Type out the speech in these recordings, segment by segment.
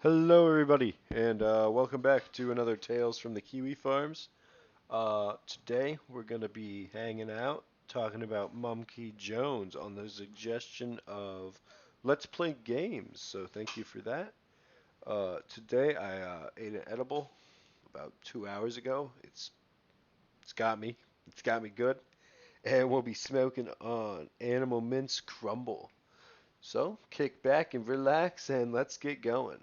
Hello, everybody, and welcome back to another Tales from the Kiwi Farms. Today we're going to be hanging out talking about Mumkey Jones on the suggestion of Let's Play Games. So thank you for that. Today I ate an edible about 2 hours ago. It's got me. It's got me good, and we'll be smoking on Animal Mince Crumble. So kick back and relax, and let's get going.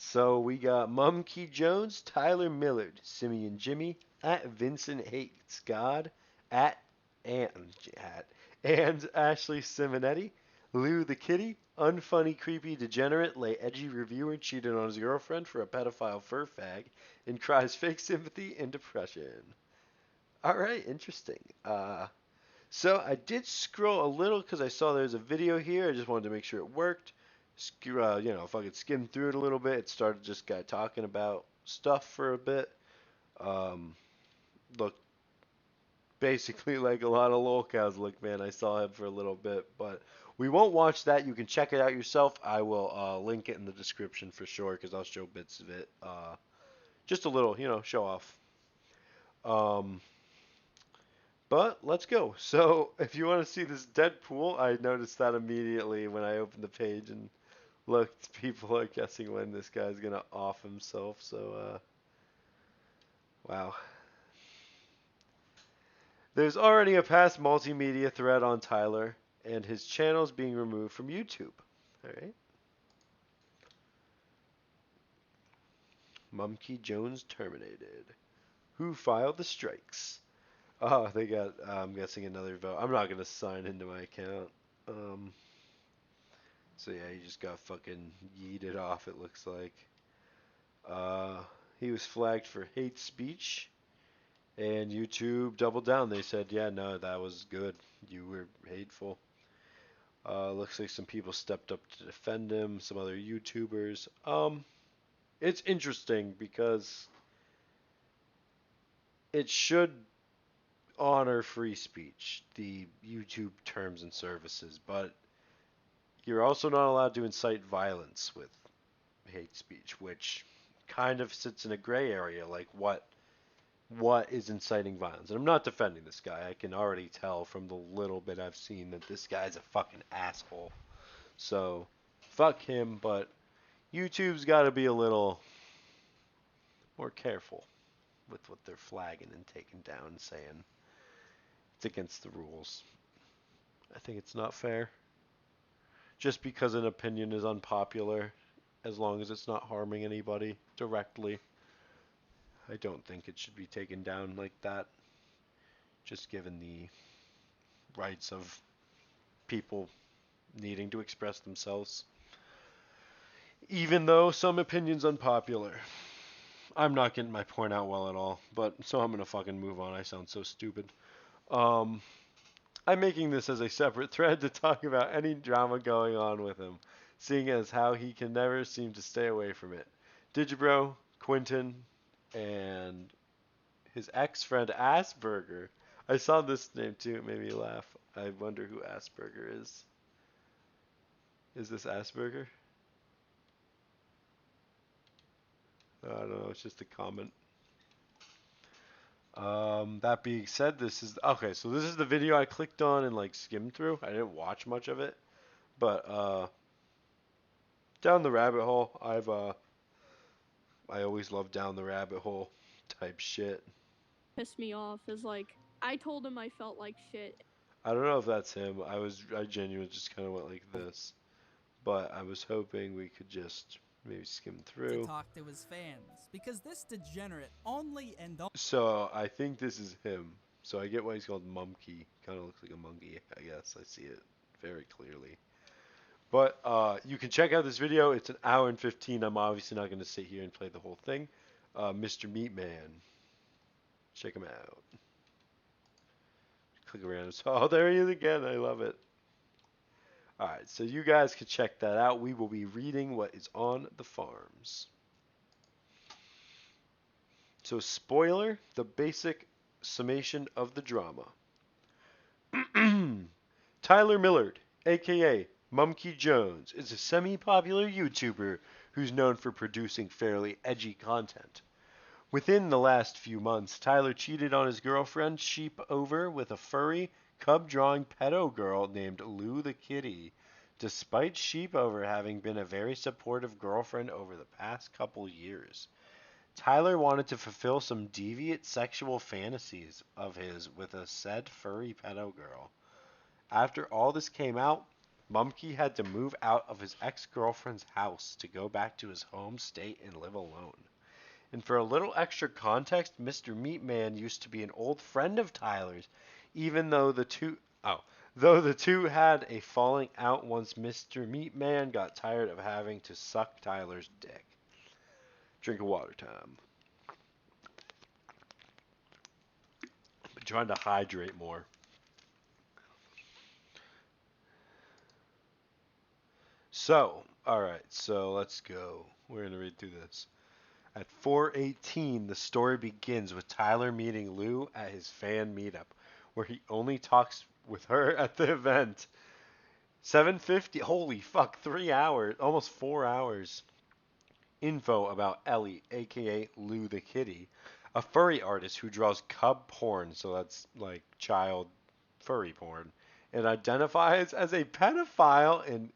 So we got Mumkey Jones, Tyler Millard, Simeon Jimmy, at Vincent Hates God, at and Ashley Simonetti, Lou the Kitty, unfunny creepy degenerate, lay edgy reviewer cheated on his girlfriend for a pedophile fur fag, and cries fake sympathy and depression. All right, interesting. So I did scroll a little because I saw there's a video here. I just wanted to make sure it worked. If I could skim through it a little bit, it started just guy talking about stuff for a bit. Um, Looked basically like a lot of lolcows. Look, man, I saw him for a little bit, but we won't watch that. You can check it out yourself. I will link it in the description for sure because I'll show bits of it. Just a little, show off. Um, but let's go. So if you want to see this Deadpool, I noticed that immediately when I opened the page and looked. People are guessing when this guy's gonna off himself. So wow. There's already a past multimedia thread on Tyler, and his channel's being removed from YouTube. Alright. Mumkey Jones terminated. Who filed the strikes? Oh, they got, I'm guessing, another vote. I'm not gonna sign into my account. Um, so yeah, he just got fucking yeeted off, it looks like. Uh, he was flagged for hate speech, and YouTube doubled down. They said, yeah, no, that was good. You were hateful. Looks like some people stepped up to defend him, some other YouTubers. It's interesting because it should honor free speech, the YouTube terms and services, but you're also not allowed to incite violence with hate speech, which kind of sits in a gray area, like what is inciting violence. And I'm not defending this guy. I can already tell from the little bit I've seen that this guy's a fucking asshole. So, fuck him, but YouTube's got to be a little more careful with what they're flagging and taking down and saying. It's against the rules. I think it's not fair. Just because an opinion is unpopular, as long as it's not harming anybody directly, I don't think it should be taken down like that. Just given the rights of people needing to express themselves. Even though some opinion's unpopular. I'm not getting my point out well at all, but so I'm gonna fucking move on. I sound so stupid. Um, I'm making this as a separate thread to talk about any drama going on with him, seeing as how he can never seem to stay away from it. Digibro, Quentin, and his ex-friend Asperger. I saw this name too, it made me laugh. I wonder who Asperger is. Is this Asperger? I don't know, it's just a comment. That being said, this is okay. So this is the video I clicked on and like skimmed through. I didn't watch much of it, but down the rabbit hole. I always love down the rabbit hole type shit. Pissed me off is like I told him I felt like shit. I don't know if that's him. I genuinely just kind of went like this, but I was hoping we could just maybe skim To through. talk to his fans because this degenerate only and So I think this is him. So I get why he's called Mumkey. Kind of looks like a monkey, I guess. I see it very clearly. But you can check out this video. It's an hour and 15. I'm obviously not going to sit here and play the whole thing. Mr. Meatman. Check him out. Click around. Oh, there he is again. I love it. Alright, so you guys can check that out. We will be reading what is on the farms. So, spoiler, the basic summation of the drama. Tyler Millard, aka Mumkey Jones, is a semi popular YouTuber who's known for producing fairly edgy content. Within the last few months, Tyler cheated on his girlfriend Sheepover with a furry, cub-drawing pedo girl named Lou the Kitty, despite Sheepover having been a very supportive girlfriend over the past couple years. Tyler wanted to fulfill some deviant sexual fantasies of his with a said furry pedo girl. After all this came out, Mumkey had to move out of his ex-girlfriend's house to go back to his home state and live alone. And for a little extra context, Mr. Meatman used to be an old friend of Tyler's, even though the two had a falling out once Mr. Meatman got tired of having to suck Tyler's dick. Drink of water time. Been trying to hydrate more. So, alright, so let's go. We're going to read through this. At 4:18, the story begins with Tyler meeting Lou at his fan meetup, where he only talks with her at the event. 7:50, holy fuck, 3 hours, almost 4 hours. Info about Ellie, aka Lou the Kitty, a furry artist who draws cub porn, so that's like child furry porn, and identifies as a pedophile and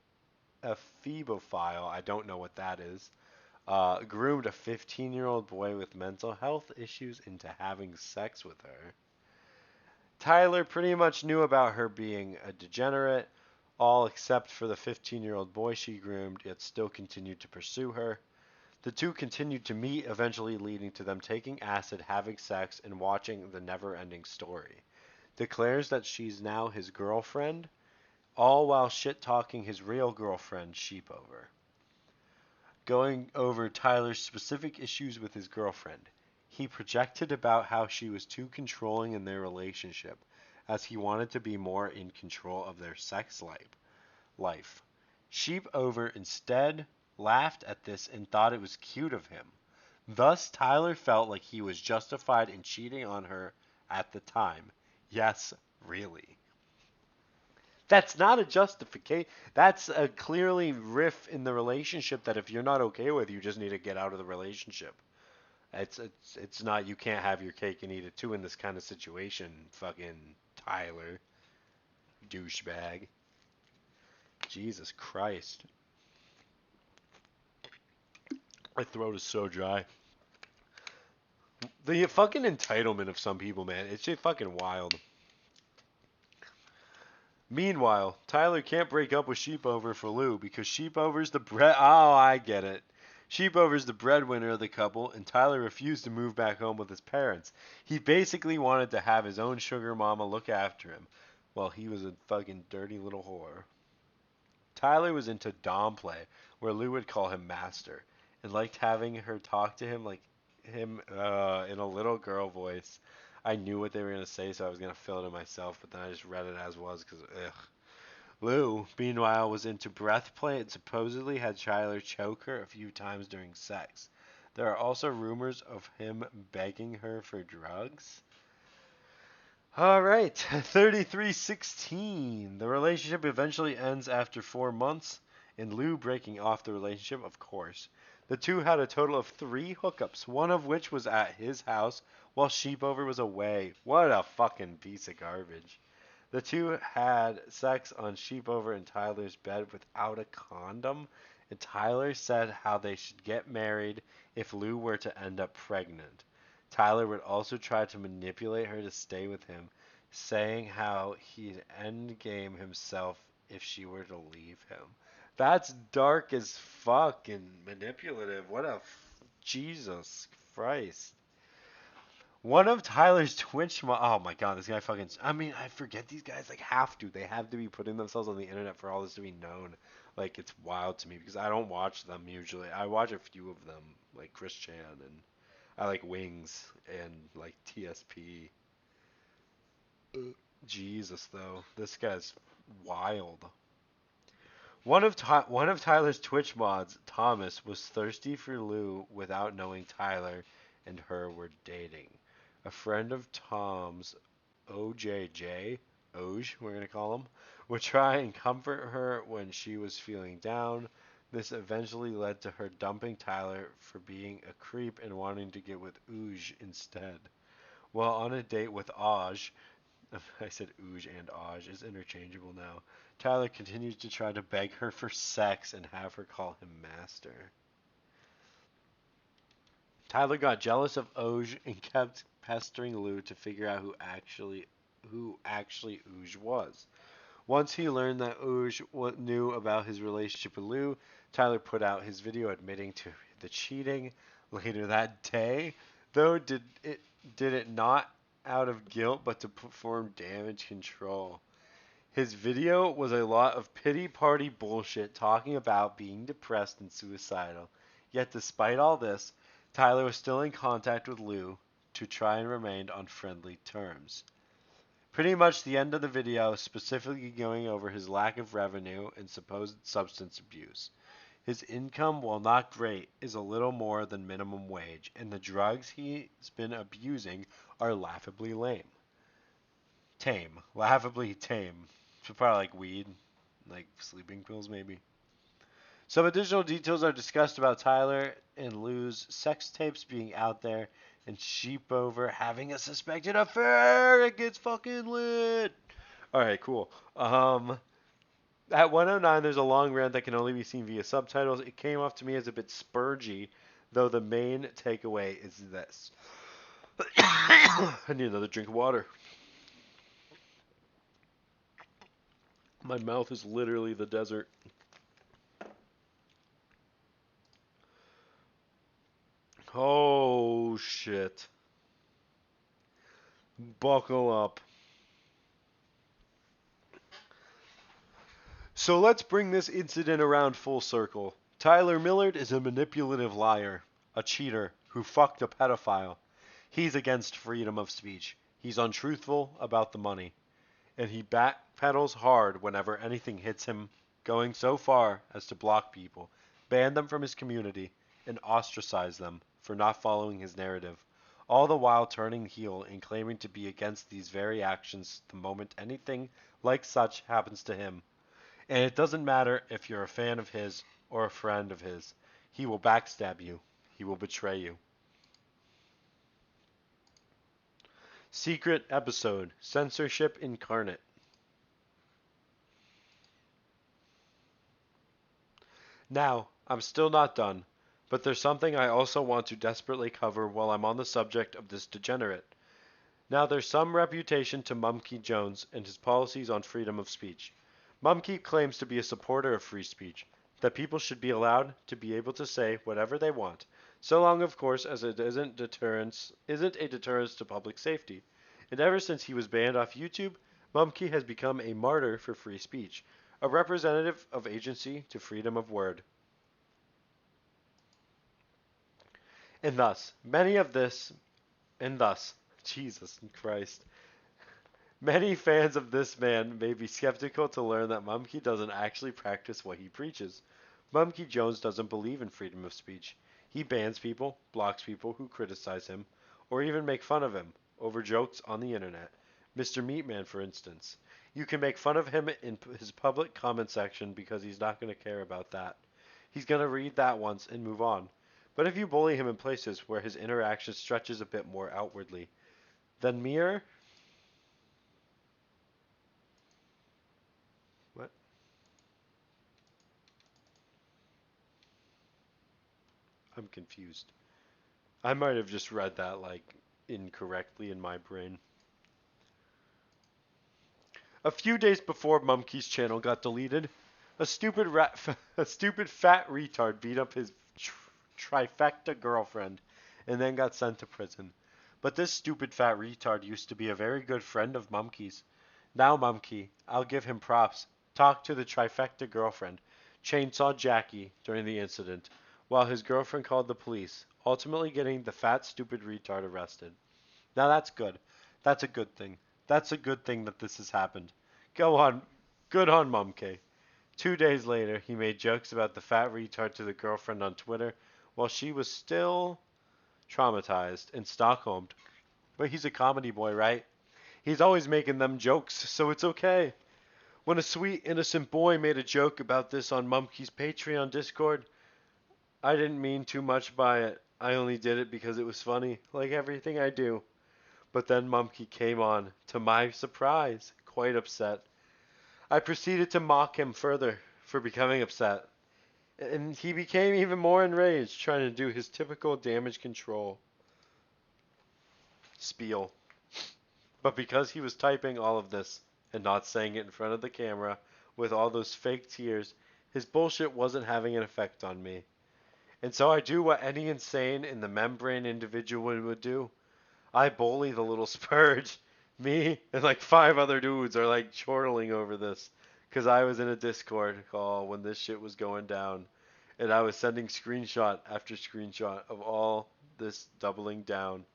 a phebophile. I don't know what that is. Groomed a 15-year-old boy with mental health issues into having sex with her. Tyler pretty much knew about her being a degenerate, all except for the 15-year-old boy she groomed, yet still continued to pursue her. The two continued to meet, eventually leading to them taking acid, having sex, and watching The Never-Ending Story. Declares that she's now his girlfriend, all while shit-talking his real girlfriend, Sheepover. Going over Tyler's specific issues with his girlfriend. He projected about how she was too controlling in their relationship, as he wanted to be more in control of their sex life. Sheepover instead laughed at this and thought it was cute of him. Thus, Tyler felt like he was justified in cheating on her at the time. Yes, really. That's not a justification. That's a clearly riff in the relationship that if you're not okay with, you just need to get out of the relationship. It's not you can't have your cake and eat it too in this kind of situation, fucking Tyler, douchebag. Jesus Christ. My throat is so dry. The fucking entitlement of some people, man. It's just fucking wild. Meanwhile, Tyler can't break up with Sheepover for Lou because Sheepover's the bread. Oh, I get it. Sheepover's the breadwinner of the couple, and Tyler refused to move back home with his parents. He basically wanted to have his own sugar mama look after him, while he was a fucking dirty little whore. Tyler was into dom play, where Lou would call him master, and liked having her talk to him like him in a little girl voice. I knew what they were gonna say, so I was gonna fill it in myself, but then I just read it as was because ugh. Lou, meanwhile, was into breath play and supposedly had Tyler choke her a few times during sex. There are also rumors of him begging her for drugs. All right, 33:16. The relationship eventually ends after 4 months, and Lou breaking off the relationship, of course. The two had a total of 3 hookups, one of which was at his house while Sheepover was away. What a fucking piece of garbage. The two had sex on Sheepover and Tyler's bed without a condom, and Tyler said how they should get married if Lou were to end up pregnant. Tyler would also try to manipulate her to stay with him, saying how he'd endgame himself if she were to leave him. That's dark as fuck and manipulative. Jesus Christ. One of Tyler's oh my god, this guy fucking, I mean, I forget these guys like they have to be putting themselves on the internet for all this to be known. Like, it's wild to me because I don't watch them usually. I watch a few of them, like Chris Chan, and I like Wings and like TSP. Jesus, though, this guy's wild. One of Tyler's Twitch mods, Thomas, was thirsty for Lou without knowing Tyler and her were dating. A friend of Tom's, OJJ, Oj, we're gonna call him, would try and comfort her when she was feeling down. This eventually led to her dumping Tyler for being a creep and wanting to get with Ooge instead. While on a date with Aj, I said Ooge and Aj is interchangeable now, Tyler continues to try to beg her for sex and have her call him master. Tyler got jealous of Ooge and kept pestering Lou to figure out who actually Ooge was. Once he learned that Ooge knew about his relationship with Lou, Tyler put out his video admitting to the cheating. Later that day, though, did it not out of guilt but to perform damage control. His video was a lot of pity party bullshit talking about being depressed and suicidal. Yet despite all this, Tyler was still in contact with Lou to try and remain on friendly terms. Pretty much the end of the video specifically going over his lack of revenue and supposed substance abuse. His income, while not great, is a little more than minimum wage, and the drugs he's been abusing are laughably lame. Laughably tame. So probably like weed, like sleeping pills maybe. Some additional details are discussed about Tyler and Lou's sex tapes being out there and Sheepover having a suspected affair. It gets fucking lit. Alright, cool. At 109, there's a long rant that can only be seen via subtitles. It came off to me as a bit spurgy, though the main takeaway is this. I need another drink of water. My mouth is literally the desert. Oh, shit. Buckle up. So let's bring this incident around full circle. Tyler Millard is a manipulative liar, a cheater who fucked a pedophile. He's against freedom of speech. He's untruthful about the money. And he backpedals hard whenever anything hits him, going so far as to block people, ban them from his community, and ostracize them for not following his narrative, all the while turning heel and claiming to be against these very actions the moment anything like such happens to him. And it doesn't matter if you're a fan of his or a friend of his, he will backstab you, he will betray you. Secret episode, censorship incarnate. Now, I'm still not done, but there's something I also want to desperately cover while I'm on the subject of this degenerate. Now, there's some reputation to Mumkey Jones and his policies on freedom of speech. Mumkey claims to be a supporter of free speech, that people should be allowed to be able to say whatever they want, so long, of course, as it isn't a deterrence to public safety. And ever since he was banned off YouTube, Mumkey has become a martyr for free speech, a representative of agency to freedom of word. And thus, Jesus Christ, many fans of this man may be skeptical to learn that Mumkey doesn't actually practice what he preaches. Mumkey Jones doesn't believe in freedom of speech. He bans people, blocks people who criticize him, or even make fun of him over jokes on the internet. Mr. Meatman, for instance. You can make fun of him in his public comment section because he's not going to care about that. He's going to read that once and move on. But if you bully him in places where his interaction stretches a bit more outwardly, then What? I'm confused. I might have just read that like incorrectly in my brain. A few days before Mumkey's channel got deleted, a stupid fat retard beat up his trifecta girlfriend and then got sent to prison. But this stupid fat retard used to be a very good friend of Mumkey's. Now Mumkey, I'll give him props, talked to the trifecta girlfriend, chainsaw Jackie during the incident, while his girlfriend called the police, ultimately getting the fat stupid retard arrested. Now that's good. That's a good thing. That's a good thing that this has happened. Go on. Good on Mumkey. 2 days later, he made jokes about the fat retard to the girlfriend on Twitter while she was still traumatized and Stockholmed. But he's a comedy boy, right? He's always making them jokes, so it's okay. When a sweet, innocent boy made a joke about this on Mumkey's Patreon Discord, I didn't mean too much by it. I only did it because it was funny, like everything I do. But then Mumkey came on, to my surprise, quite upset. I proceeded to mock him further for becoming upset, and he became even more enraged, trying to do his typical damage control spiel. But because he was typing all of this and not saying it in front of the camera with all those fake tears, his bullshit wasn't having an effect on me. And so I do what any insane in the membrane individual would do. I bully the little spurge. Me and like 5 other dudes are like chortling over this. Because I was in a Discord call when this shit was going down. And I was sending screenshot after screenshot of all this doubling down.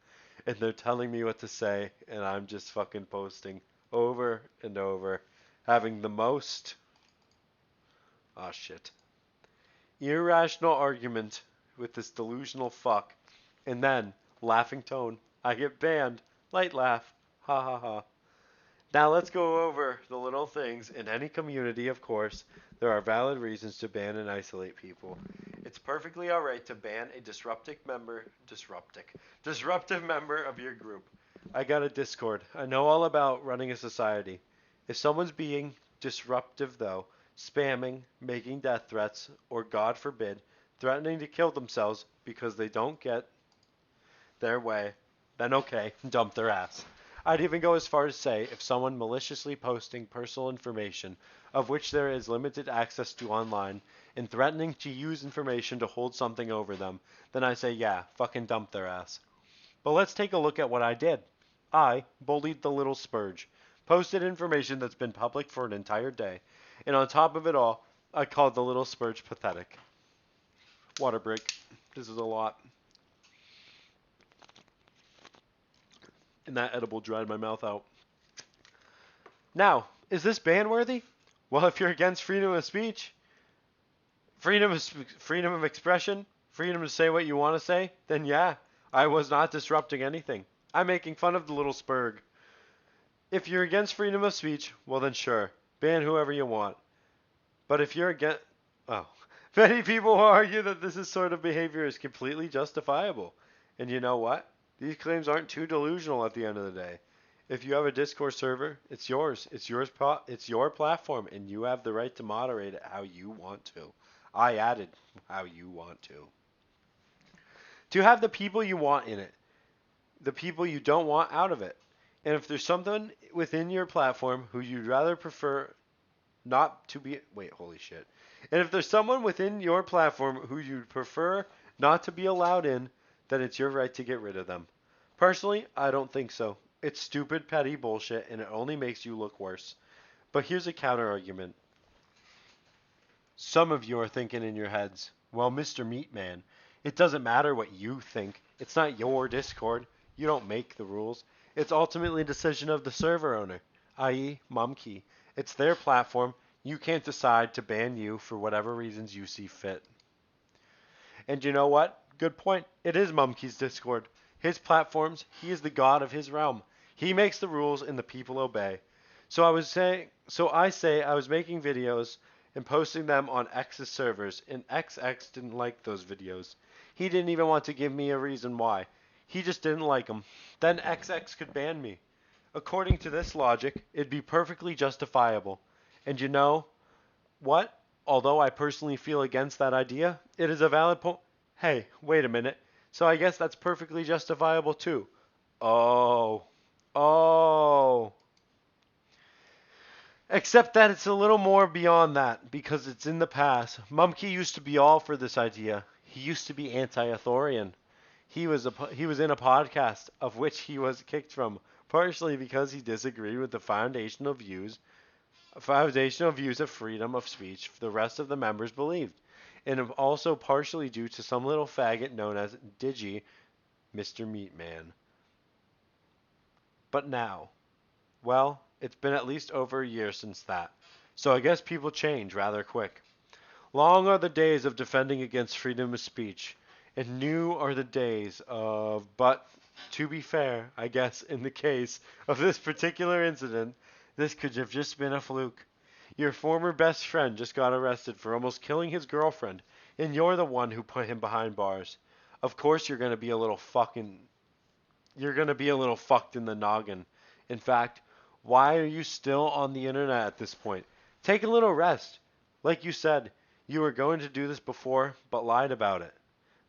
And they're telling me what to say. And I'm just fucking posting over and over. Having the most, ah shit, irrational argument with this delusional fuck. And then, laughing tone, I get banned. Light laugh. Ha ha ha. Now let's go over the little things. In any community, of course, there are valid reasons to ban and isolate people. It's perfectly alright to ban a disruptive member of your group. I got a Discord. I know all about running a society. If someone's being disruptive though, spamming, making death threats, or God forbid, threatening to kill themselves because they don't get their way, then okay, dump their ass. I'd even go as far as say if someone maliciously posting personal information of which there is limited access to online and threatening to use information to hold something over them, then I say yeah, fucking dump their ass. But let's take a look at what I did. I bullied the little spurge, posted information that's been public for an entire day, and on top of it all, I called the little spurge pathetic. Water break. This is a lot. And that edible dried my mouth out. Now, is this ban worthy? Well, if you're against freedom of speech, freedom of expression, freedom to say what you want to say, then yeah, I was not disrupting anything. I'm making fun of the little spurg. If you're against freedom of speech, well then sure, ban whoever you want. But if you're against, oh, many people argue that this sort of behavior is completely justifiable. And you know what? These claims aren't too delusional at the end of the day. If you have a Discord server, it's yours. It's your platform, and you have the right to moderate it how you want to. I added how you want to. To have the people you want in it, the people you don't want out of it. And if there's someone within your platform who you'd rather prefer not to be, wait, holy shit. And if there's someone within your platform who you'd prefer not to be allowed in, then it's your right to get rid of them. Personally, I don't think so. It's stupid, petty bullshit, and it only makes you look worse. But here's a counter argument. Some of you are thinking in your heads, well, Mr. Meatman, it doesn't matter what you think. It's not your Discord. You don't make the rules. It's ultimately a decision of the server owner, i.e. Mumkey. It's their platform. You can't decide to ban you for whatever reasons you see fit. And you know what? Good point. It is Mumkey's Discord. His platforms, he is the god of his realm. He makes the rules and the people obey. So I say I was making videos and posting them on X's servers, and XX didn't like those videos. He didn't even want to give me a reason why. He just didn't like them. Then XX could ban me. According to this logic, it'd be perfectly justifiable. And you know what? Although I personally feel against that idea, it is a valid point. Hey, wait a minute. So I guess that's perfectly justifiable too. Oh. Oh. Except that it's a little more beyond that, because it's in the past. Mumkey used to be all for this idea. He used to be anti-authorian. He was in a podcast of which he was kicked from, partially because he disagreed with the foundational views of freedom of speech the rest of the members believed, and also partially due to some little faggot known as Digi, Mr. Meatman. But now, well, it's been at least over a year since that, so I guess people change rather quick. Long are the days of defending against freedom of speech, and new are the days of, but to be fair, I guess in the case of this particular incident, this could have just been a fluke. Your former best friend just got arrested for almost killing his girlfriend, and you're the one who put him behind bars. Of course you're gonna be a little fucked in the noggin. In fact, why are you still on the internet at this point? Take a little rest. Like you said, you were going to do this before, but lied about it.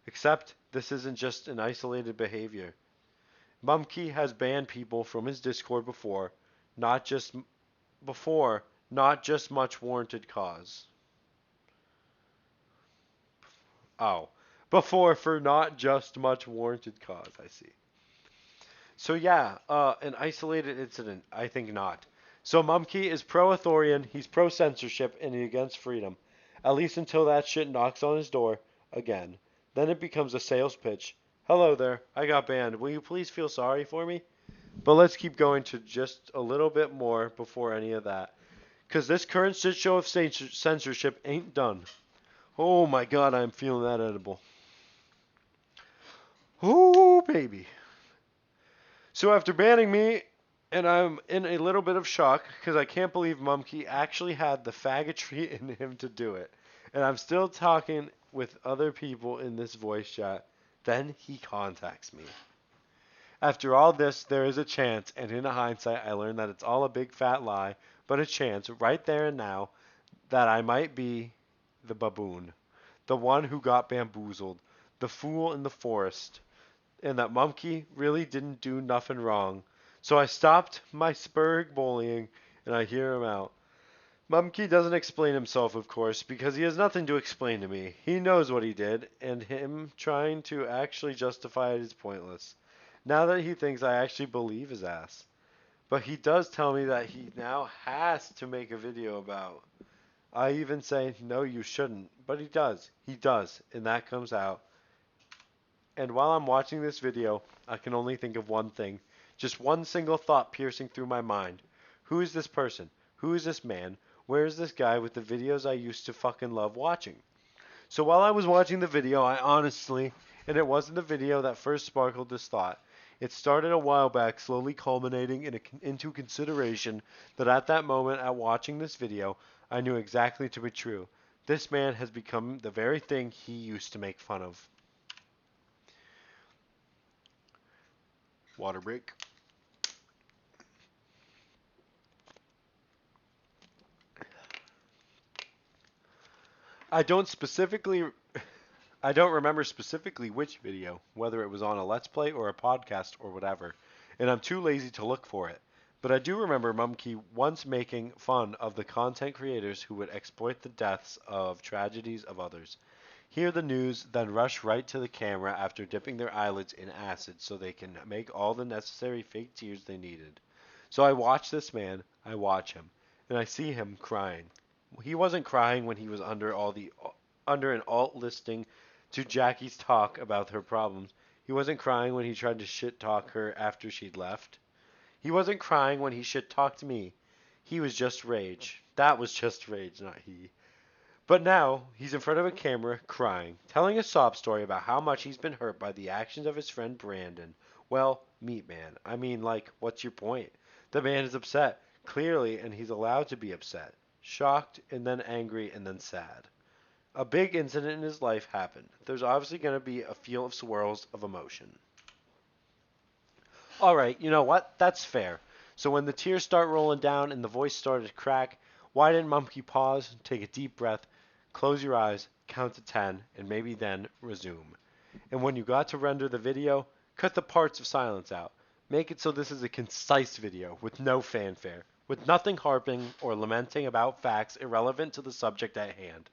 Except this isn't just an isolated behavior. Mumkey has banned people from his Discord not just before, not just much warranted cause. Oh, before for not just much warranted cause, I see. So yeah, an isolated incident, I think not. So Mumkey is pro-authorian, he's pro-censorship, and he's against freedom. At least until that shit knocks on his door again. Then it becomes a sales pitch. Hello there, I got banned. Will you please feel sorry for me? But let's keep going to just a little bit more before any of that. Because this current shit show of censorship ain't done. Oh my god, I'm feeling that edible. Ooh, baby. So after banning me, and I'm in a little bit of shock because I can't believe Mumkey actually had the faggotry in him to do it. And I'm still talking with other people in this voice chat. Then he contacts me. After all this, there is a chance, and in hindsight, I learned that it's all a big fat lie, but a chance, right there and now, that I might be the baboon, the one who got bamboozled, the fool in the forest, and that Mumkey really didn't do nothing wrong. So I stopped my spurg bullying, and I hear him out. Mumkey doesn't explain himself, of course, because he has nothing to explain to me. He knows what he did, and him trying to actually justify it is pointless. Now that he thinks I actually believe his ass. But he does tell me that he now has to make a video about. I even say, no, you shouldn't. But he does. He does. And that comes out. And while I'm watching this video, I can only think of one thing. Just one single thought piercing through my mind. Who is this person? Who is this man? Where is this guy with the videos I used to fucking love watching? So while I was watching the video, I honestly, and it wasn't the video that first sparkled this thought. It started a while back, slowly culminating into consideration that at that moment at watching this video, I knew exactly to be true. This man has become the very thing he used to make fun of. Water break. I don't specifically I don't remember specifically which video, whether it was on a Let's Play or a podcast or whatever, and I'm too lazy to look for it. But I do remember Mumkey once making fun of the content creators who would exploit the deaths of tragedies of others. Hear the news, then rush right to the camera after dipping their eyelids in acid so they can make all the necessary fake tears they needed. So I watch this man, I watch him, and I see him crying. He wasn't crying when he was under an alt listing to Jackie's talk about her problems. He wasn't crying when he tried to shit talk her after she'd left. He wasn't crying when he shit talked me. He was just rage. That was just rage, not he. But now, he's in front of a camera, crying, telling a sob story about how much he's been hurt by the actions of his friend Brandon. Well, meat man. I mean, like, what's your point? The man is upset, clearly, and he's allowed to be upset. Shocked, and then angry, and then sad. A big incident in his life happened. There's obviously going to be a field of swirls of emotion. Alright, you know what? That's fair. So when the tears start rolling down and the voice started to crack, why didn't Mumkey pause, take a deep breath, close your eyes, count to 10, and maybe then resume? And when you got to render the video, cut the parts of silence out. Make it so this is a concise video with no fanfare, with nothing harping or lamenting about facts irrelevant to the subject at hand.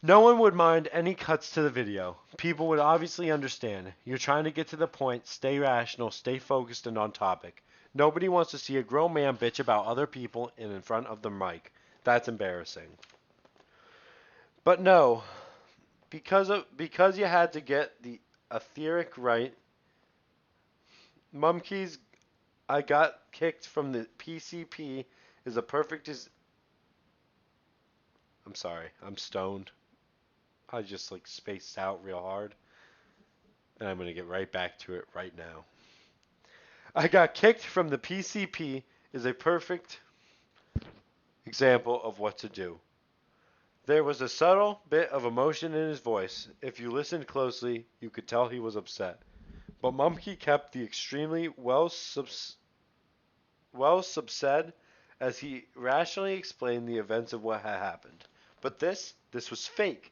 No one would mind any cuts to the video. People would obviously understand. You're trying to get to the point, stay rational, stay focused and on topic. Nobody wants to see a grown man bitch about other people and in front of the mic. That's embarrassing. But no, because you had to get the etheric right, Mumkey's I got kicked from the PCP is a perfect I'm sorry, I'm stoned. I just like spaced out real hard. And I'm going to get right back to it right now. I got kicked from the PCP is a perfect example of what to do. There was a subtle bit of emotion in his voice. If you listened closely, you could tell he was upset. But Mumkey kept the extremely well subsed as he rationally explained the events of what had happened. But this was fake.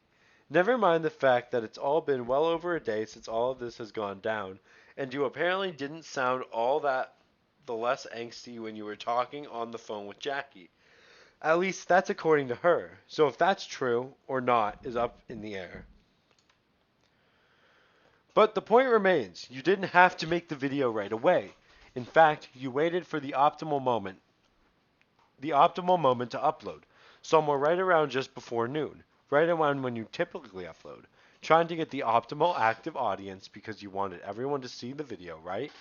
Never mind the fact that it's all been well over a day since all of this has gone down, and you apparently didn't sound all that the less angsty when you were talking on the phone with Jackie. At least that's according to her. So if that's true or not is up in the air. But the point remains, you didn't have to make the video right away. In fact, you waited for the optimal moment to upload, somewhere right around just before noon, right around when you typically upload, trying to get the optimal active audience because you wanted everyone to see the video, right?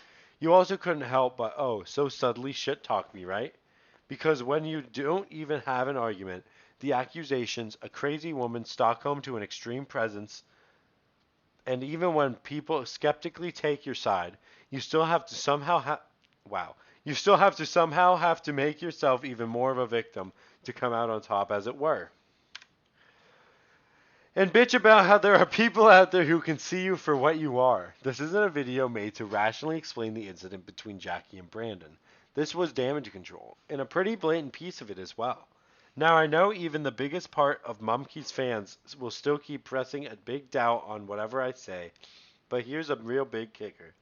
You also couldn't help but, oh, so subtly shit talk me, right? Because when you don't even have an argument, the accusations, a crazy woman Stockholm to an extreme presence, and even when people skeptically take your side, you still have to somehow wow. You still have to make yourself even more of a victim to come out on top, as it were. And bitch about how there are people out there who can see you for what you are. This isn't a video made to rationally explain the incident between Jackie and Brandon. This was damage control, and a pretty blatant piece of it as well. Now I know even the biggest part of Mumkey's fans will still keep pressing a big doubt on whatever I say, but here's a real big kicker.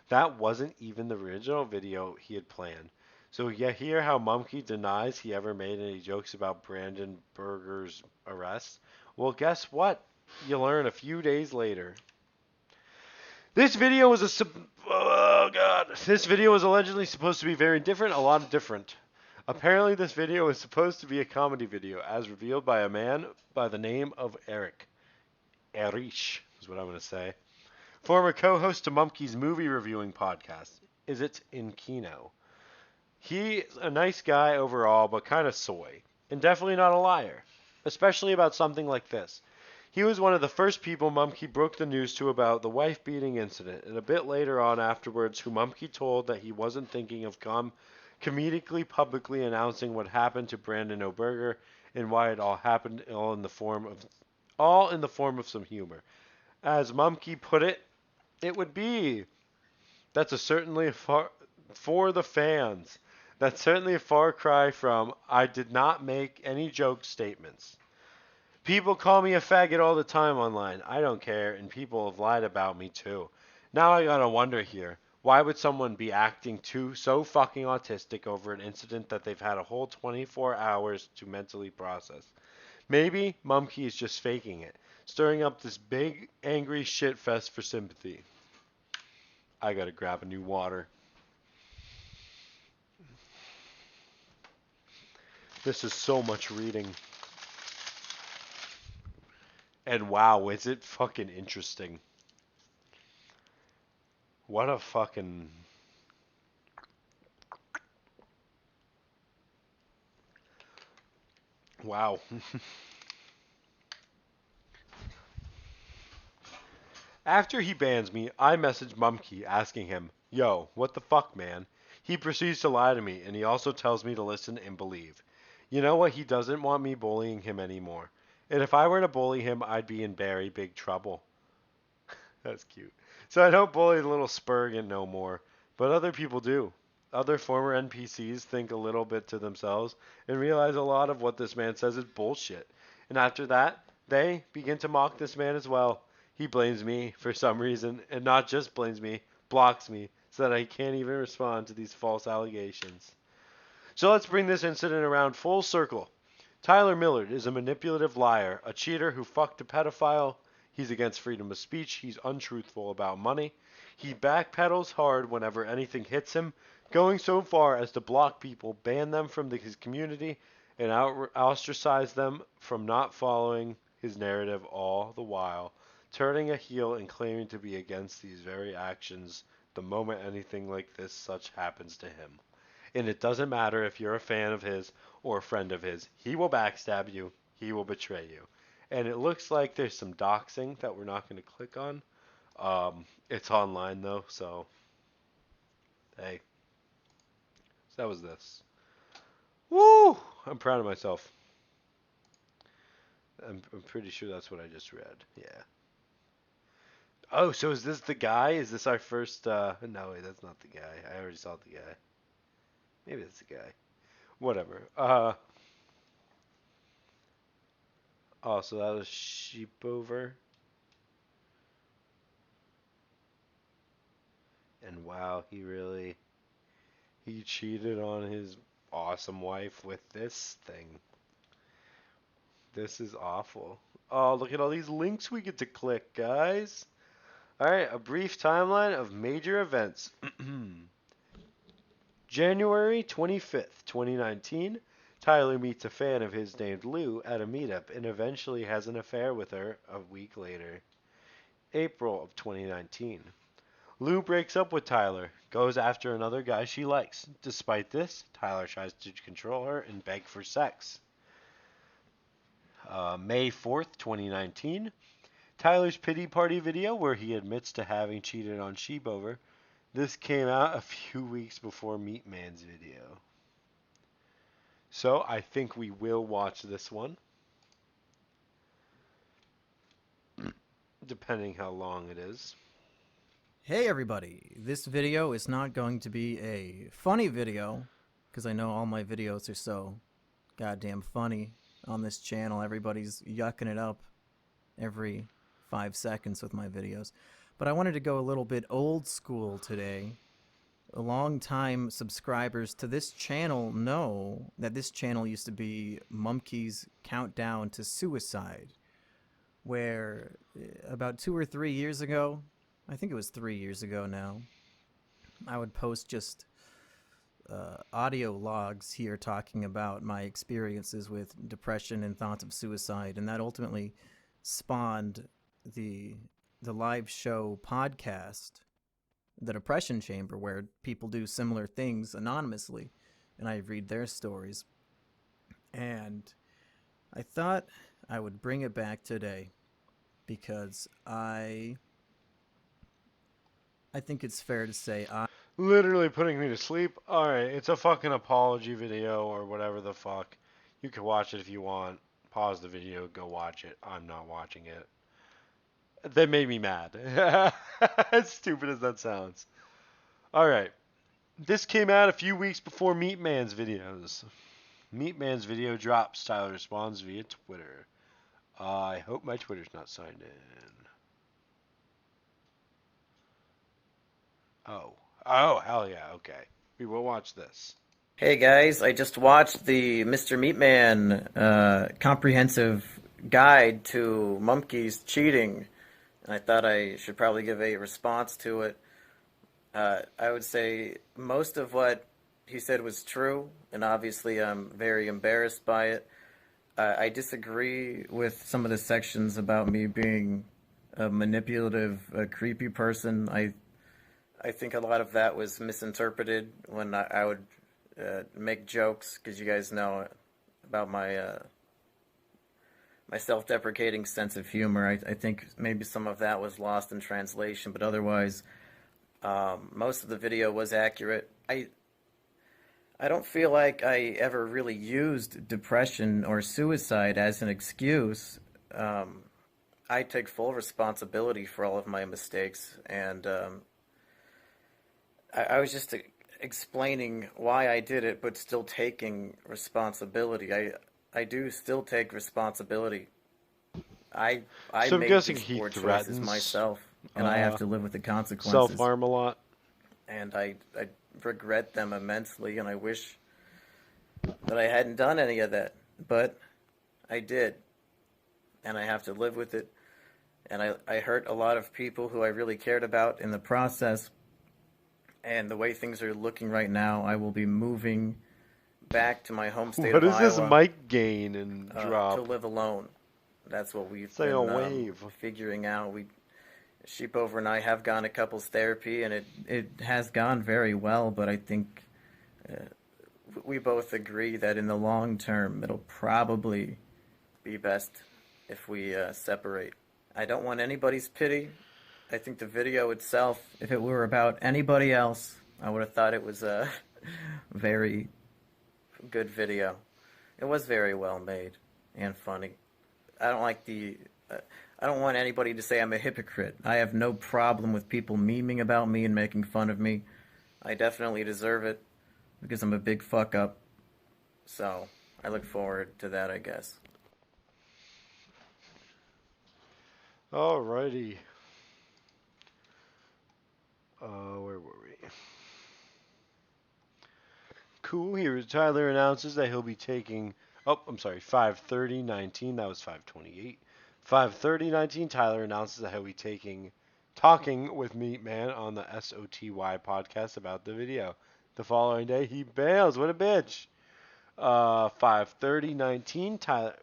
That wasn't even the original video he had planned. So you hear how Mumkey denies he ever made any jokes about Brandon Berger's arrest? Well, guess what? You learn a few days later. This video was oh god. This video was allegedly supposed to be very different, a lot different. Apparently this video was supposed to be a comedy video, as revealed by a man by the name of Eric. Erich is what I'm going to say. Former co-host to Mumkey's movie reviewing podcast. Is it in Kino? He's a nice guy overall, but kind of soy. And definitely not a liar. Especially about something like this. He was one of the first people Mumkey broke the news to about the wife beating incident, and a bit later on afterwards, who Mumkey told that he wasn't thinking of comedically publicly announcing what happened to Brandon Oberger and why it all happened, all in the form of some humor. As Mumkey put it, it would be. That's a certainly far for the fans. That's certainly a far cry from I did not make any joke statements. People call me a faggot all the time online. I don't care, and people have lied about me too. Now I gotta wonder here. Why would someone be acting so fucking autistic over an incident that they've had a whole 24 hours to mentally process? Maybe Mumkey is just faking it, stirring up this big, angry shit fest for sympathy. I gotta grab a new water. This is so much reading. And wow, is it fucking interesting. What a fucking... Wow. After he bans me, I message Mumkey asking him, yo, what the fuck, man? He proceeds to lie to me, and he also tells me to listen and believe. You know what? He doesn't want me bullying him anymore. And if I were to bully him, I'd be in very big trouble. That's cute. So I don't bully the little Spurgeon no more, but other people do. Other former NPCs think a little bit to themselves and realize a lot of what this man says is bullshit. And after that, they begin to mock this man as well. He blames me for some reason, and not just blames me, blocks me, so that I can't even respond to these false allegations. So let's bring this incident around full circle. Tyler Millard is a manipulative liar, a cheater who fucked a pedophile. He's against freedom of speech. He's untruthful about money. He backpedals hard whenever anything hits him, going so far as to block people, ban them from his community, and ostracize them from not following his narrative, all the while turning a heel and claiming to be against these very actions the moment anything like this such happens to him. And it doesn't matter if you're a fan of his or a friend of his. He will backstab you. He will betray you. And it looks like there's some doxing that we're not going to click on. It's online though, so hey. So that was this. Woo! I'm proud of myself. I'm pretty sure that's what I just read. Yeah. Oh, so is this the guy? Is this our first? No, wait, that's not the guy. I already saw the guy. Maybe that's the guy. Whatever. Oh, so that was sheep over. And wow, he cheated on his awesome wife with this thing. This is awful. Oh, look at all these links we get to click, guys. All right, a brief timeline of major events. January 25th, 2019, Tyler meets a fan of his named Lou at a meetup and eventually has an affair with her a week later. April of 2019, Lou breaks up with Tyler, goes after another guy she likes. Despite this, Tyler tries to control her and beg for sex. May 4th, 2019, Tyler's pity party video where he admits to having cheated on Sheepover. This came out a few weeks before Meat Man's video. So I think we will watch this one, depending how long it is. Hey everybody, this video is not going to be a funny video, because I know all my videos are so goddamn funny on this channel. Everybody's yucking it up every 5 seconds with my videos. But I wanted to go a little bit old school today. Long-time subscribers to this channel know that this channel used to be Mumkey's Countdown to Suicide, where about 2 or 3 years ago, I think it was 3 years ago now, I would post just audio logs here talking about my experiences with depression and thoughts of suicide, and that ultimately spawned the live show podcast, The Depression Chamber, where people do similar things anonymously, and I read their stories. And I thought I would bring it back today because I think it's fair to say Literally putting me to sleep. Alright, it's a fucking apology video or whatever the fuck. You can watch it if you want. Pause the video, go watch it. I'm not watching it. That made me mad. As stupid as that sounds. Alright. This came out a few weeks before Meat Man's videos. Meat Man's video drops. Tyler responds via Twitter. I hope my Twitter's not signed in. Oh, hell yeah, okay. We will watch this. Hey guys, I just watched the Mr. Meatman comprehensive guide to Mumkey's cheating, and I thought I should probably give a response to it. I would say most of what he said was true, and obviously I'm very embarrassed by it. I disagree with some of the sections about me being a manipulative, creepy person. I think a lot of that was misinterpreted when I would make jokes, because you guys know about my my self-deprecating sense of humor. I think maybe some of that was lost in translation, but otherwise, most of the video was accurate. I don't feel like I ever really used depression or suicide as an excuse. I take full responsibility for all of my mistakes, and I was just explaining why I did it, but still taking responsibility. I do still take responsibility. I So I'm made guessing these he poor choices threatens myself, and I have to live with the consequences. self-harm a lot. And I regret them immensely, and I wish that I hadn't done any of that. But I did, and I have to live with it. And I hurt a lot of people who I really cared about in the process. And the way things are looking right now, I will be moving back to my home state What of is Iowa. this mic gain and To drop? live alone. That's what we've It's like a been wave. figuring out. Sheepover and I have gone to couples therapy, and it has gone very well, but I think we both agree that in the long term, it'll probably be best if we separate. I don't want anybody's pity. I think the video itself, if it were about anybody else, I would have thought it was very, good video. It was very well made and funny. I don't like the. I don't want anybody to say I'm a hypocrite. I have no problem with people memeing about me and making fun of me. I definitely deserve it because I'm a big fuck up. So I look forward to that, I guess. Alrighty. Where were we? Cool. Here, Tyler announces that he'll be taking. Oh, I'm sorry. 5:30:19. That was 5:28. 5:30:19. Tyler announces that he'll be talking with Meat Man on the SOTY podcast about the video. The following day, he bails. What a bitch. 5:30:19. Tyler.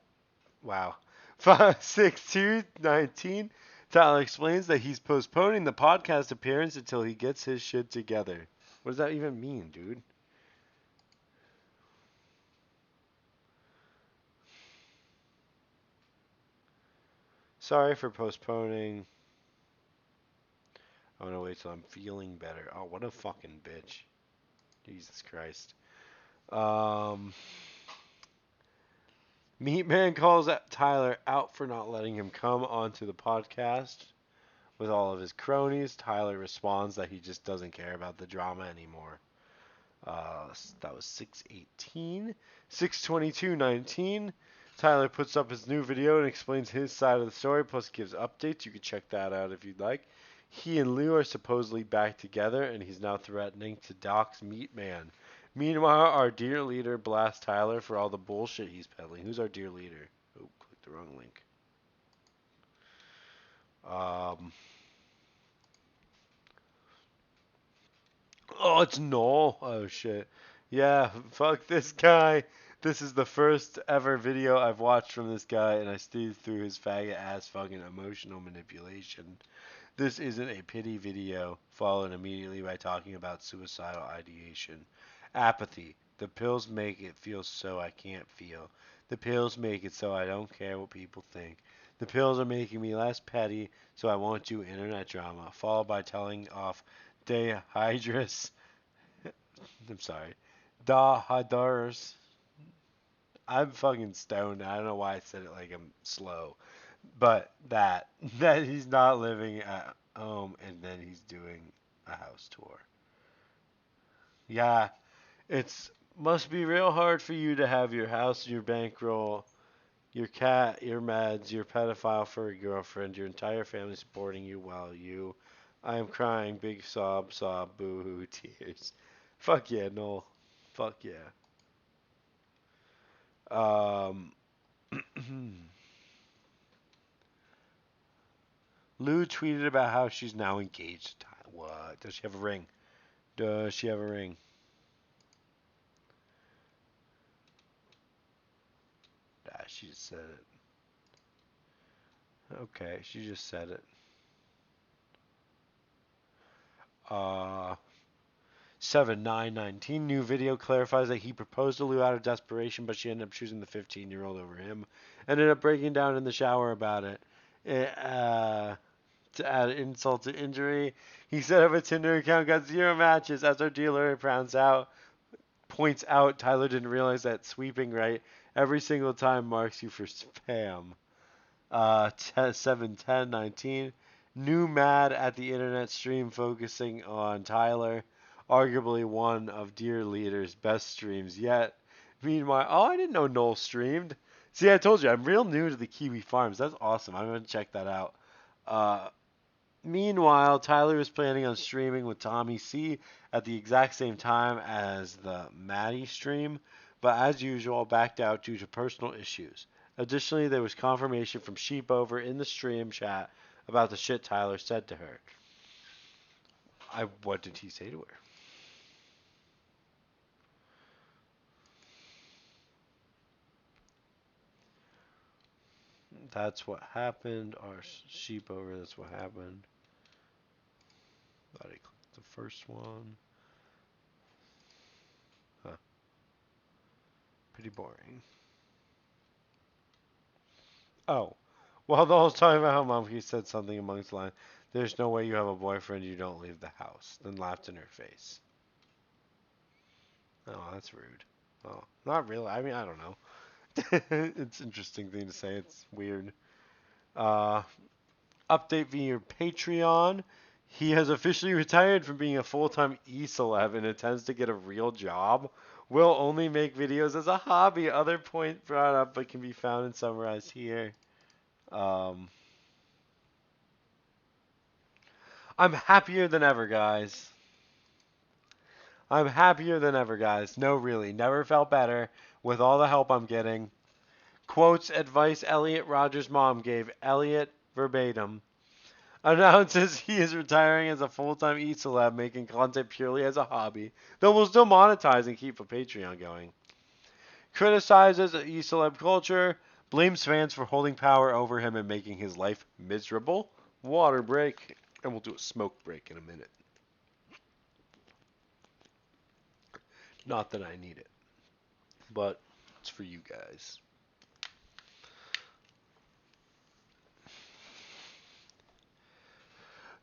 Wow. 5:62:19. Tyler explains that he's postponing the podcast appearance until he gets his shit together. What does that even mean, dude? Sorry for postponing. I'm gonna wait till I'm feeling better. Oh, what a fucking bitch. Jesus Christ. Meatman calls Tyler out for not letting him come onto the podcast with all of his cronies. Tyler responds that he just doesn't care about the drama anymore. That was 6:18. 6:22:19. Tyler puts up his new video and explains his side of the story, plus gives updates. You can check that out if you'd like. He and Lou are supposedly back together, and he's now threatening to dox Meatman. Meanwhile, our dear leader blasts Tyler for all the bullshit he's peddling. Who's our dear leader? Oh, clicked the wrong link. Oh, it's Noel. Oh, shit. Yeah, fuck this guy. This is the first ever video I've watched from this guy, and I stayed through his faggot ass fucking emotional manipulation. This isn't a pity video, followed immediately by talking about suicidal ideation. Apathy. The pills make it feel so I can't feel. The pills make it so I don't care what people think. The pills are making me less petty, so I won't do internet drama, followed by telling off dehydrous. I'm sorry. Dahydrous. I'm fucking stoned. I don't know why I said it like I'm slow. But that he's not living at home and then he's doing a house tour. Yeah, it's must be real hard for you to have your house, your bankroll, your cat, your meds, your pedophile furry girlfriend, your entire family supporting you while you I am crying, big sob, sob, boo hoo, tears. Fuck yeah, Noel. Fuck yeah. Um Lou tweeted about how she's now engaged to Tyler. What? Does she have a ring? Does she have a ring? Ah, she just said it. Okay, she just said it. Uh, 7:9:19 new video clarifies that he proposed to Lou out of desperation, but she ended up choosing the 15-year-old over him. Ended up breaking down in the shower about it. To add insult to injury, he set up a Tinder account, got 0 matches. As our dealer points out, Tyler didn't realize that sweeping right every single time marks you for spam. 7:10:19. New mad at the internet stream focusing on Tyler, arguably one of Dear Leader's best streams yet. Meanwhile, oh, I didn't know Noel streamed. See, I told you, I'm real new to the Kiwi Farms. That's awesome. I'm going to check that out. Uh, Meanwhile, Tyler is planning on streaming with Tommy C at the exact same time as the Maddie stream, but as usual, backed out due to personal issues. Additionally, there was confirmation from Sheepover in the stream chat about the shit Tyler said to her. What did he say to her? That's what happened. Our Sheepover, that's what happened. Thought I clicked the first one. Huh. Pretty boring. Oh. Well, the whole time about how Mumkey said something amongst the lines, there's no way you have a boyfriend, you don't leave the house. Then laughed in her face. Oh, that's rude. Oh, not really. I mean, I don't know. It's an interesting thing to say. It's weird. Uh, Update via your Patreon. He has officially retired from being a full-time e-celeb and intends to get a real job. Will only make videos as a hobby. Other point brought up but can be found and summarized here. Um, I'm happier than ever, guys. I'm happier than ever, guys. No, really. Never felt better with all the help I'm getting. Quotes advice Elliot Rogers' mom gave Elliot verbatim. Announces he is retiring as a full-time e-celeb, making content purely as a hobby, though will still monetize and keep a Patreon going. Criticizes e-celeb culture, blames fans for holding power over him and making his life miserable. Water break, and we'll do a smoke break in a minute. Not that I need it, but it's for you guys.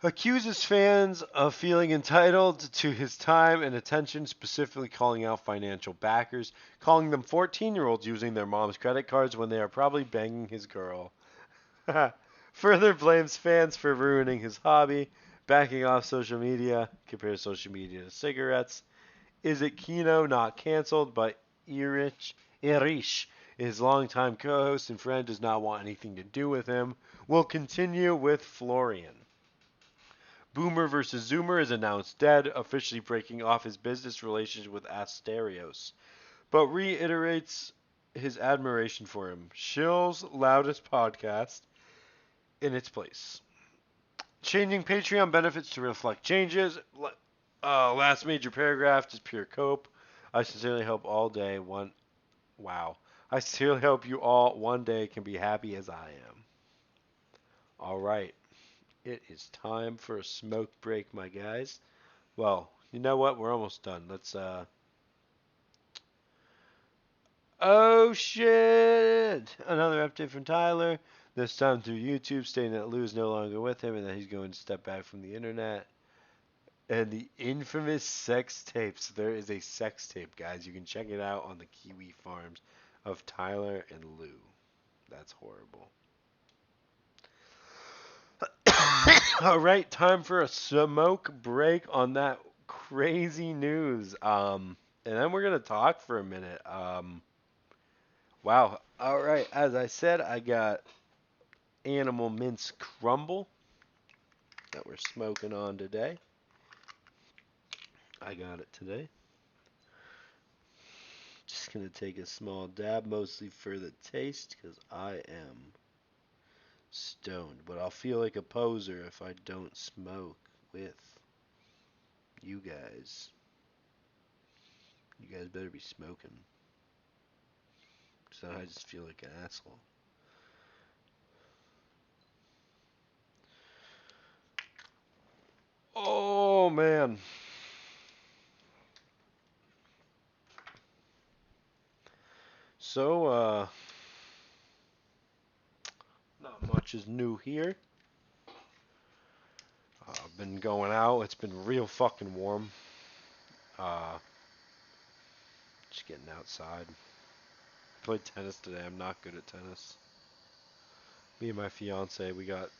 Accuses fans of feeling entitled to his time and attention, specifically calling out financial backers, calling them 14-year-olds using their mom's credit cards when they are probably banging his girl. Further blames fans for ruining his hobby, backing off social media, compares social media to cigarettes. Is it Kino not canceled, but Irish, his longtime co-host and friend, does not want anything to do with him. Will continue with Florian. Boomer vs. Zoomer is announced dead, officially breaking off his business relationship with Asterios, but reiterates his admiration for him. Shill's loudest podcast in its place. Changing Patreon benefits to reflect changes. Last major paragraph is pure cope. I sincerely hope all day one. Wow. I sincerely hope you all one day can be happy as I am. All right. It is time for a smoke break, my guys. Well, you know what? We're almost done. Let's Oh shit! Another update from Tyler. This time through YouTube, stating that Lou is no longer with him and that he's going to step back from the internet. And the infamous sex tapes. There is a sex tape, guys. You can check it out on the Kiwi farms of Tyler and Lou. That's horrible. All right, time for a smoke break on that crazy news. And then we're gonna talk for a minute. Wow. All right. As I said, I got animal mince crumble that we're smoking on today. I got it today. Just gonna take a small dab, mostly for the taste, because I am stoned. But I'll feel like a poser if I don't smoke with you guys. You guys better be smoking. So I just feel like an asshole. Oh man. So not much is new here. I've been going out. It's been real fucking warm. Uh, just getting outside. Played tennis today. I'm not good at tennis. Me and my fiance, we went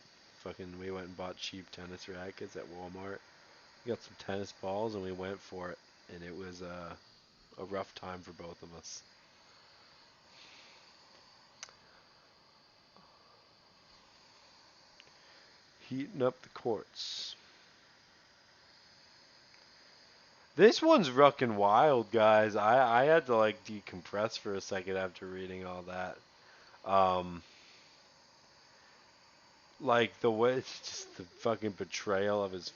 and bought cheap tennis rackets at Walmart. We got some tennis balls and we went for it. And it was a rough time for both of us. Heating up the courts. This one's ruckin' wild, guys. I had to like decompress for a second after reading all that. Um, like the way, it's just the fucking betrayal of his.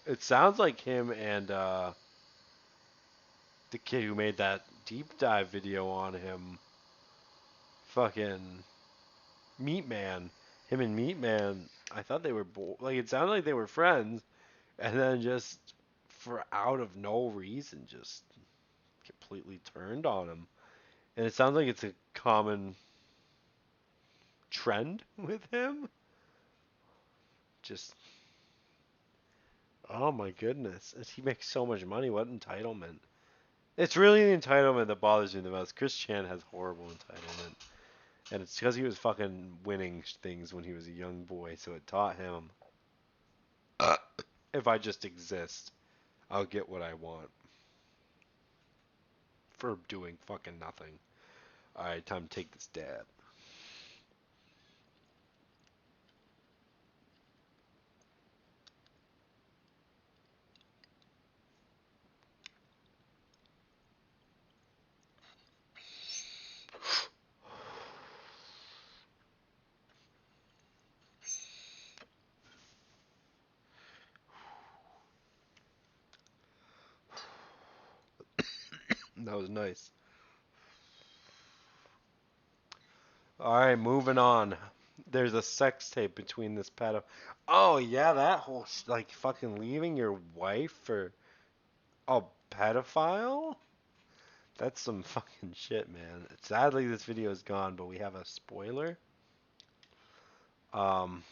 It sounds like him and the kid who made that deep dive video on him, fucking Meat Man. Him and Meat Man. I thought they were like it sounded like they were friends, and then just for out of no reason, just completely turned on him. And it sounds like it's a common trend with him. Just, oh my goodness. He makes so much money. What entitlement. It's really the entitlement that bothers me the most. Chris Chan has horrible entitlement. And it's because he was fucking winning things when he was a young boy, so it taught him if I just exist, I'll get what I want for doing fucking nothing. Alright, time to take this dab. That was nice. Alright, moving on. There's a sex tape between this pedo. Oh, yeah, that whole, like, fucking leaving your wife for a pedophile? That's some fucking shit, man. Sadly, this video is gone, but we have a spoiler. Um,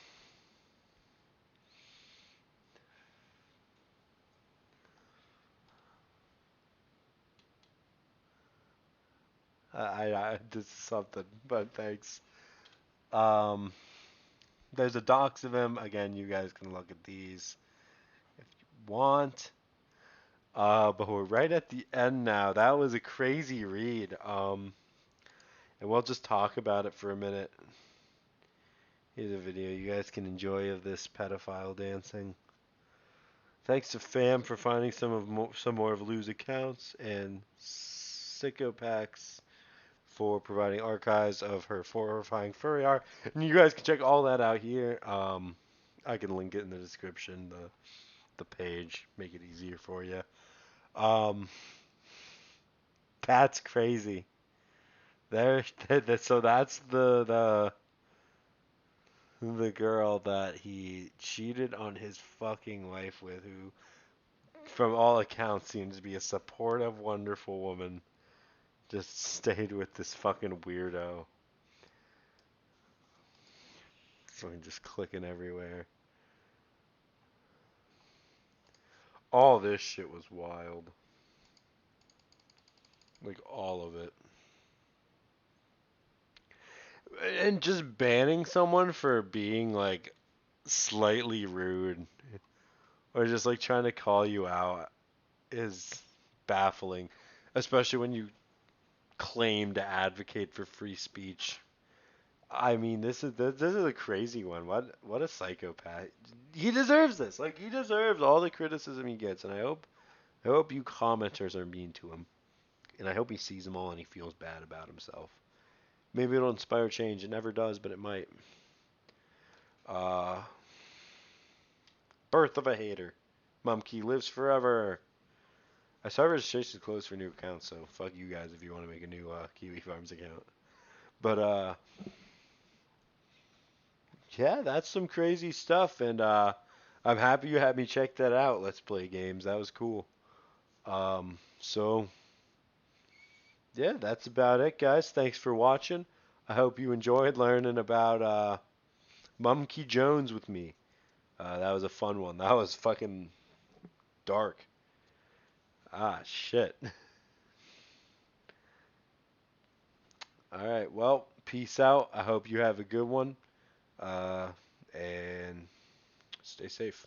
this is something, but thanks. Um, there's a docs of him. Again, you guys can look at these if you want. But we're right at the end now. That was a crazy read. And we'll just talk about it for a minute. Here's a video you guys can enjoy of this pedophile dancing. Thanks to Fam for finding some more of Lou's accounts, and Sickopax for providing archives of her horrifying furry art. And you guys can check all that out here. I can link it in the description, the page, make it easier for you. Um, that's crazy. There, so that's the girl that he cheated on his fucking wife with, who, from all accounts, seems to be a supportive, wonderful woman. Just stayed with this fucking weirdo. So I'm just clicking everywhere. All this shit was wild. Like, all of it. And just banning someone for being, like, slightly rude, or just, like, trying to call you out is baffling. Especially when you claim to advocate for free speech. I mean, this is a crazy one. What a psychopath. He deserves this. Like, he deserves all the criticism he gets, and I hope you commenters are mean to him. And I hope he sees them all and he feels bad about himself. Maybe it'll inspire change. It never does, but it might. Uh, Birth of a Hater. Mumkey lives forever. I saw registration's closed for new accounts, so fuck you guys if you want to make a new Kiwi Farms account. But yeah, that's some crazy stuff, and I'm happy you had me check that out. Let's Play Games. That was cool. So yeah, that's about it, guys. Thanks for watching. I hope you enjoyed learning about Mumkey Jones with me. That was a fun one. That was fucking dark. Ah, shit. All right. Well, peace out. I hope you have a good one. And stay safe.